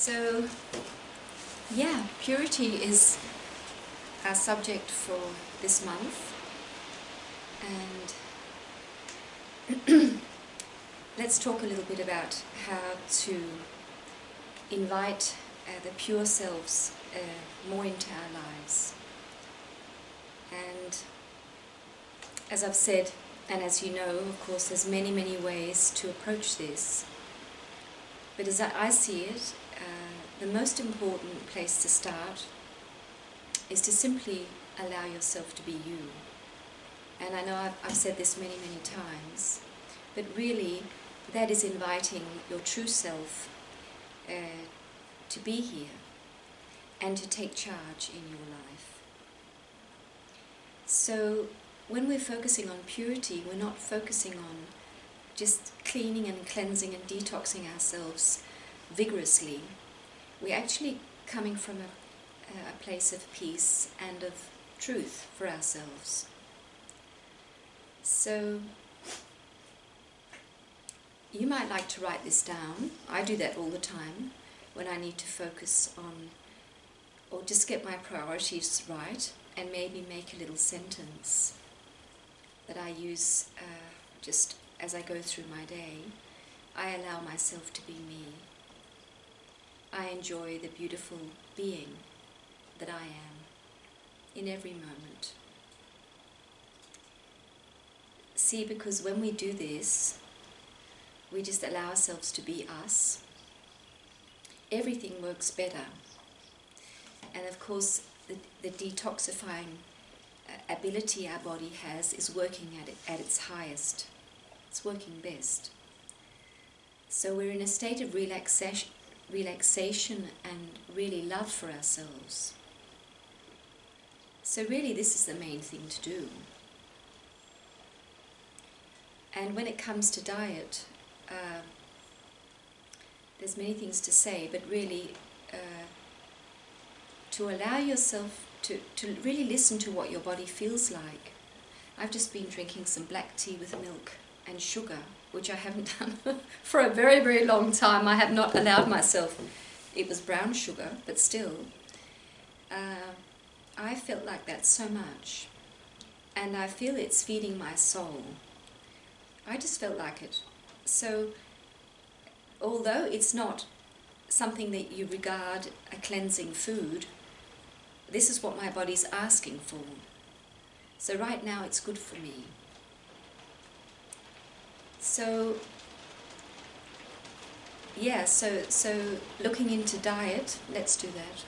So, yeah, purity is our subject for this month, and let's talk a little bit about how to invite the pure selves more into our lives. And as I've said, and as you know, of course, there's many ways to approach this. But as I see it, the most important place to start is to simply allow yourself to be you. And I know I've said this many times, but really that is inviting your true self to be here and to take charge in your life. So when we're focusing on purity, we're not focusing on just cleaning and cleansing and detoxing ourselves vigorously. We're actually coming from a place of peace and of truth for ourselves. So you might like to write this down. I do that all the time when I need to focus on or just get my priorities right, and maybe make a little sentence that I use just as I go through my day. I allow myself to be me. I enjoy the beautiful being that I am in every moment. See, because when we do this, we just allow ourselves to be us, everything works better. And of course, the detoxifying ability our body has is working at its highest. It's working best. So we're in a state of relaxation and really love for ourselves. So really this is the main thing to do. And when it comes to diet, there's many things to say, but really to allow yourself to really listen to what your body feels like. I've just been drinking some black tea with milk and sugar, which I haven't done for a very long time. I have not allowed myself. It was brown sugar, but still. I felt like that so much. And I feel it's feeding my soul. I just felt like it. So, although it's not something that you regard a cleansing food, this is what my body's asking for. So right now it's good for me. So, yeah, so looking into diet, let's do that.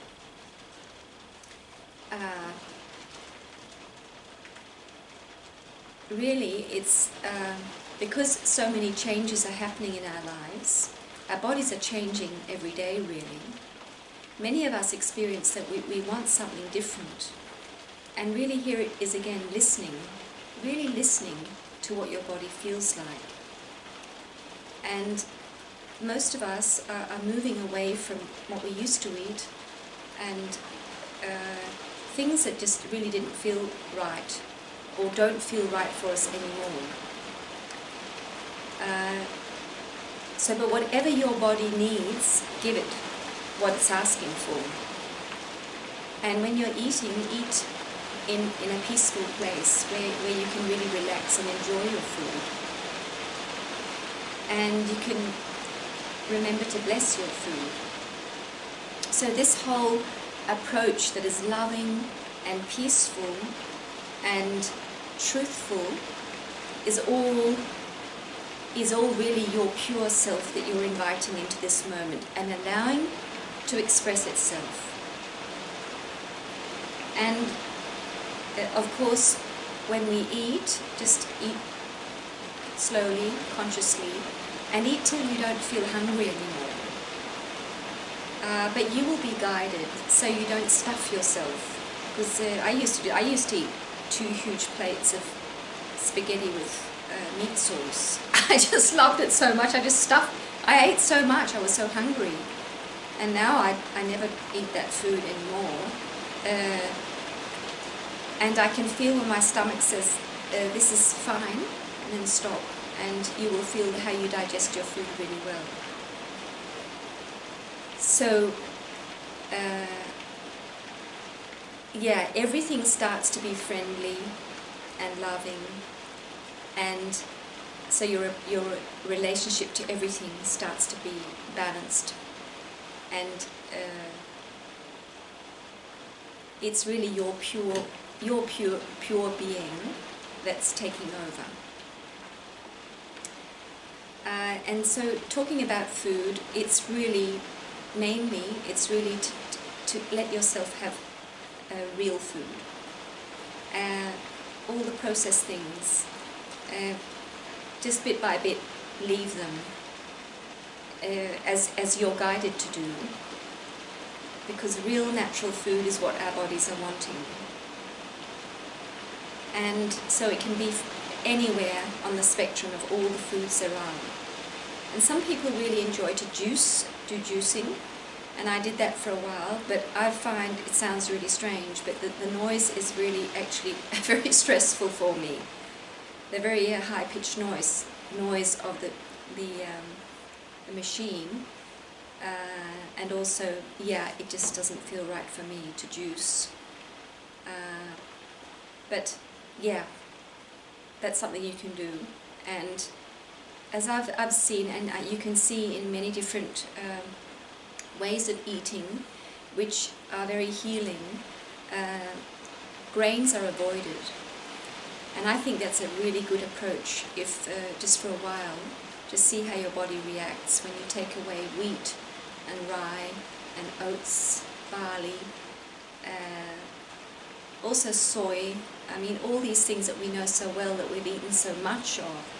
Really, it's because so many changes are happening in our lives. Our bodies are changing every day, really. Many of us experience that we want something different. And really here it is again, listening, really listening to what your body feels like. And most of us are moving away from what we used to eat and things that just really didn't feel right or don't feel right for us anymore. But whatever your body needs, give it what it's asking for. And when you're eating, eat in a peaceful place where you can really relax and enjoy your food. And you can remember to bless your food. So this whole approach that is loving and peaceful and truthful is all really your pure self that you're inviting into this moment and allowing to express itself. And of course, when we eat, just eat slowly, consciously, and eat till you don't feel hungry anymore. But you will be guided so you don't stuff yourself. Because I used to eat 2 huge plates of spaghetti with meat sauce. I just loved it so much. I ate so much. I was so hungry. And now I never eat that food anymore. And I can feel when my stomach says, this is fine, and then stop. And you will feel how you digest your food really well. So, yeah, everything starts to be friendly and loving, and so your relationship to everything starts to be balanced, and it's really your pure being that's taking over. And so, talking about food, it's really to let yourself have real food. All the processed things, just bit by bit, leave them as you're guided to do, because real natural food is what our bodies are wanting. And so it can be anywhere on the spectrum of all the foods there are. And some people really enjoy to do juicing, and I did that for a while, but I find it sounds really strange, but the noise is really actually very stressful for me. The very high-pitched noise of the machine, and also, yeah, it just doesn't feel right for me to juice. But yeah, that's something you can do. And as I've seen, and you can see in many different ways of eating, which are very healing, grains are avoided. And I think that's a really good approach if, just for a while, just see how your body reacts when you take away wheat and rye and oats, barley, also soy. I mean, all these things that we know so well that we've eaten so much of.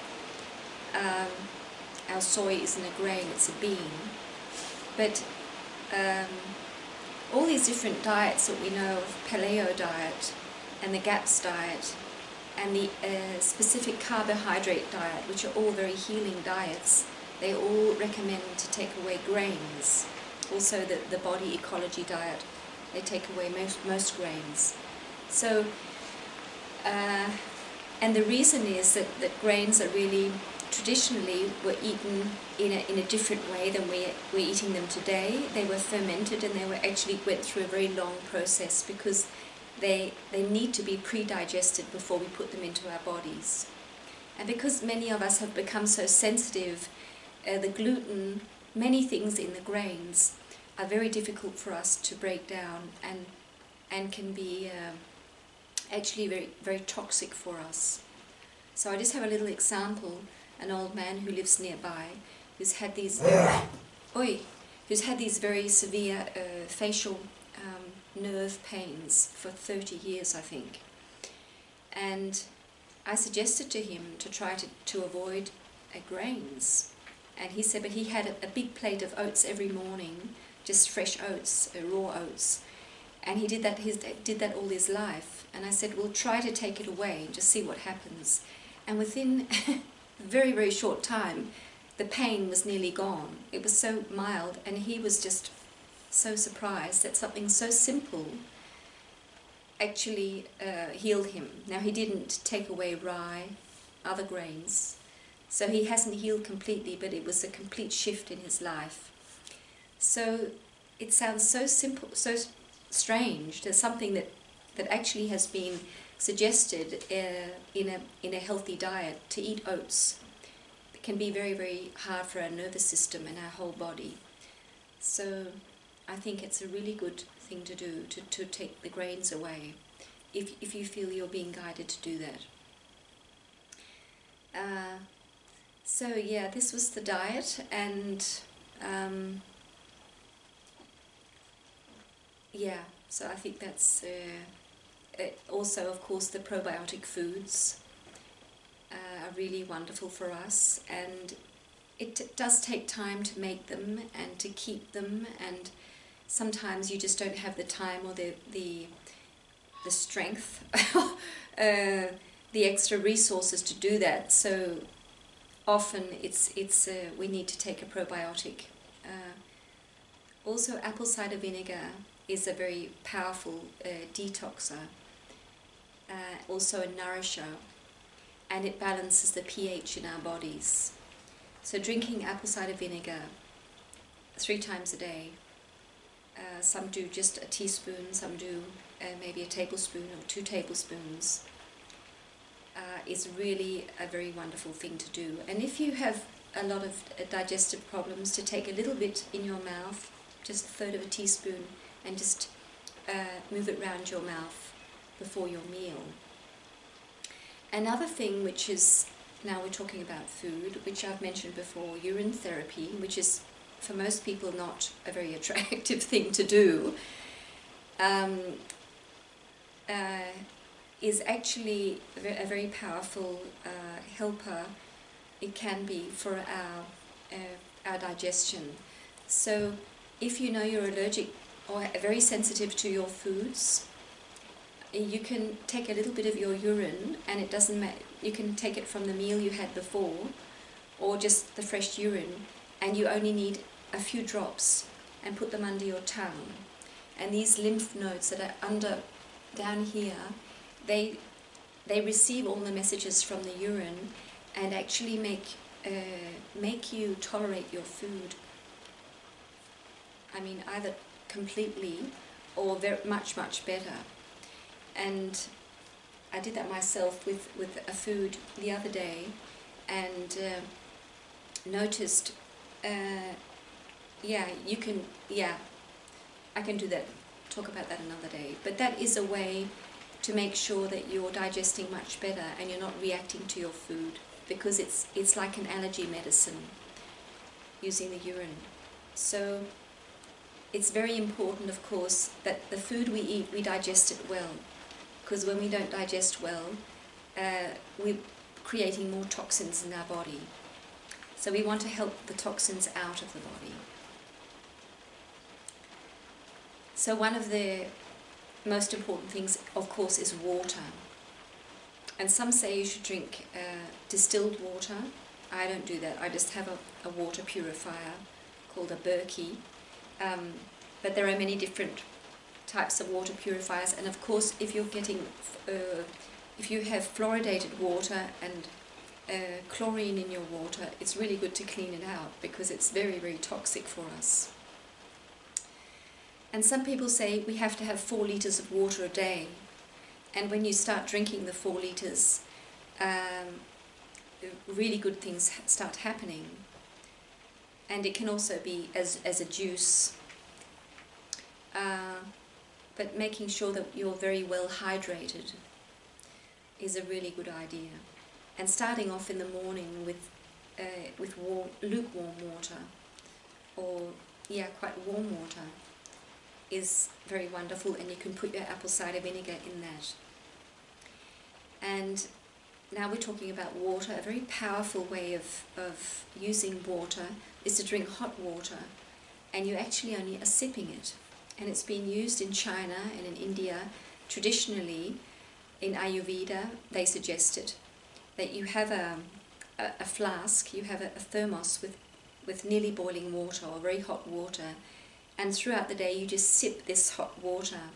Our soy isn't a grain, it's a bean. But all these different diets that we know of, paleo diet and the GAPS diet and the specific carbohydrate diet, which are all very healing diets, they all recommend to take away grains. Also the body ecology diet, they take away most grains. So, and the reason is that grains are really, traditionally, were eaten in a different way than we're eating them today. They were fermented, and they were actually went through a very long process, because they need to be pre-digested before we put them into our bodies. And because many of us have become so sensitive, the gluten, many things in the grains are very difficult for us to break down, and can be actually very, very toxic for us. So I just have a little example. An old man who lives nearby, who's had these very severe facial nerve pains for 30 years, I think. And I suggested to him to try to avoid grains. And he said, but he had a big plate of oats every morning, just fresh oats, raw oats. And he did that all his life. And I said, well, try to take it away and just see what happens. And within a very, very short time, the pain was nearly gone. It was so mild, and he was just so surprised that something so simple actually healed him. Now, he didn't take away rye, other grains, so he hasn't healed completely, but it was a complete shift in his life. So it sounds so simple, so strange. There's something that actually has been suggested in a healthy diet, to eat oats. It can be very, very hard for our nervous system and our whole body. So I think it's a really good thing to do, to take the grains away, if you feel you're being guided to do that. So yeah, this was the diet, and yeah, so I think that's also, of course, the probiotic foods are really wonderful for us, and it does take time to make them and to keep them, and sometimes you just don't have the time or the strength, the extra resources to do that. So often it's we need to take a probiotic. Also, apple cider vinegar is a very powerful detoxer, also a nourisher, and it balances the pH in our bodies. So drinking apple cider vinegar 3 times a day Some do just a teaspoon, some do maybe a tablespoon or 2 tablespoons. Is really a very wonderful thing to do. And if you have a lot of digestive problems, to take a little bit in your mouth, just a third of a teaspoon, and just move it around your mouth before your meal. Another thing, which is, now we're talking about food, which I've mentioned before, urine therapy, which is for most people not a very attractive thing to do, is actually a very powerful helper. It can be for our digestion. So if you know you're allergic or very sensitive to your foods, you can take a little bit of your urine, and it doesn't matter, you can take it from the meal you had before or just the fresh urine, and you only need a few drops and put them under your tongue. And these lymph nodes that are down here, they receive all the messages from the urine and actually make you tolerate your food. I mean, either completely or very much better. And I did that myself with a food the other day, and noticed, I can do that, talk about that another day. But that is a way to make sure that you're digesting much better and you're not reacting to your food, because it's like an allergy medicine, using the urine. So it's very important, of course, that the food we eat, we digest it well, because when we don't digest well, we're creating more toxins in our body. So we want to help the toxins out of the body. So one of the most important things, of course, is water. And some say you should drink distilled water. I don't do that. I just have a water purifier called a Berkey. But there are many different types of water purifiers. And of course, if you're getting, if you have fluoridated water and chlorine in your water, it's really good to clean it out, because it's very, very toxic for us. And some people say we have to have 4 litres of water a day. And when you start drinking the 4 litres, really good things start happening. And it can also be as a juice. But making sure that you're very well hydrated is a really good idea. And starting off in the morning with lukewarm water, or quite warm water, is very wonderful, and you can put your apple cider vinegar in that. And now we're talking about water. A very powerful way of using water is to drink hot water, and you actually only are sipping it. And it's been used in China and in India traditionally. In Ayurveda, they suggested that you have a flask, you have a thermos with nearly boiling water or very hot water, and throughout the day you just sip this hot water,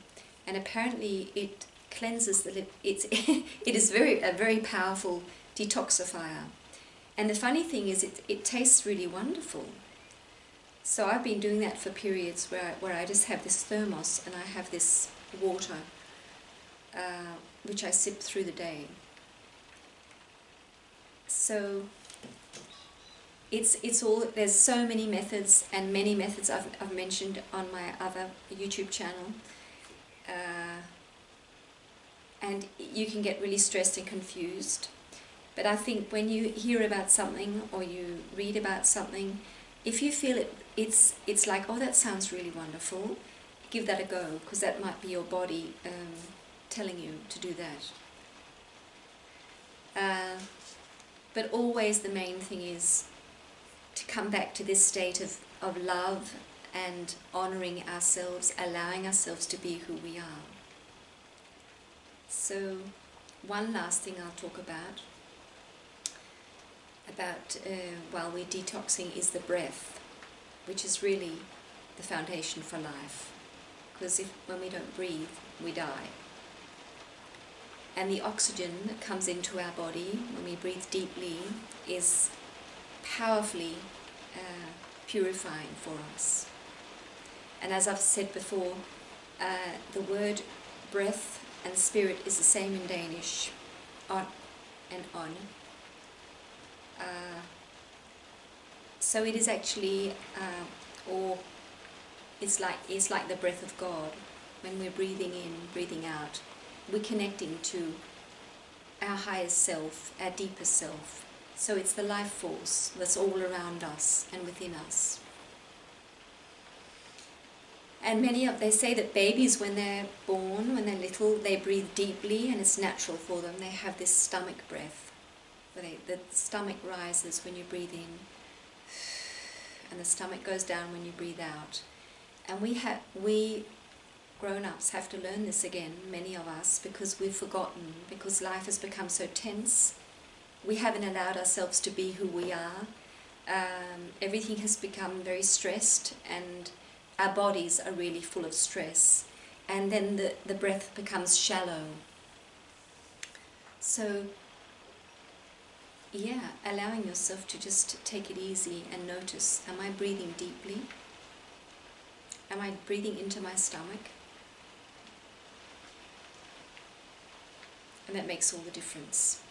and apparently it cleanses the lip. It is a very powerful detoxifier. And the funny thing is, it tastes really wonderful. So I've been doing that for periods where I just have this thermos and I have this water which I sip through the day. So it's all, there's so many methods, and many methods I've mentioned on my other YouTube channel, and you can get really stressed and confused. But I think when you hear about something or you read about something, if you feel it's like, oh, that sounds really wonderful, give that a go, because that might be your body telling you to do that. But always the main thing is to come back to this state of love and honouring ourselves, allowing ourselves to be who we are. So one last thing I'll talk about while we're detoxing is the breath, which is really the foundation for life. Because when we don't breathe, we die. And the oxygen that comes into our body when we breathe deeply is powerfully purifying for us. And as I've said before, the word breath and spirit is the same in Danish, on and on. So it is actually, or it's like the breath of God. When we're breathing in, breathing out, we're connecting to our higher self, our deeper self. So it's the life force that's all around us and within us. And they say that babies, when they're born, when they're little, they breathe deeply, and it's natural for them. They have this stomach breath, where the stomach rises when you breathe in, and the stomach goes down when you breathe out. And we grown-ups have to learn this again, many of us, because we've forgotten, because life has become so tense. We haven't allowed ourselves to be who we are. Everything has become very stressed, and our bodies are really full of stress. And then the breath becomes shallow. So, yeah, allowing yourself to just take it easy and notice, am I breathing deeply? Am I breathing into my stomach? And that makes all the difference.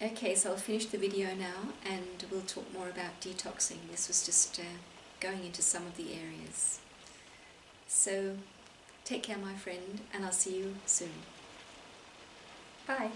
Okay, so I'll finish the video now, and we'll talk more about detoxing. This was just going into some of the areas. So take care, my friend, and I'll see you soon. Bye.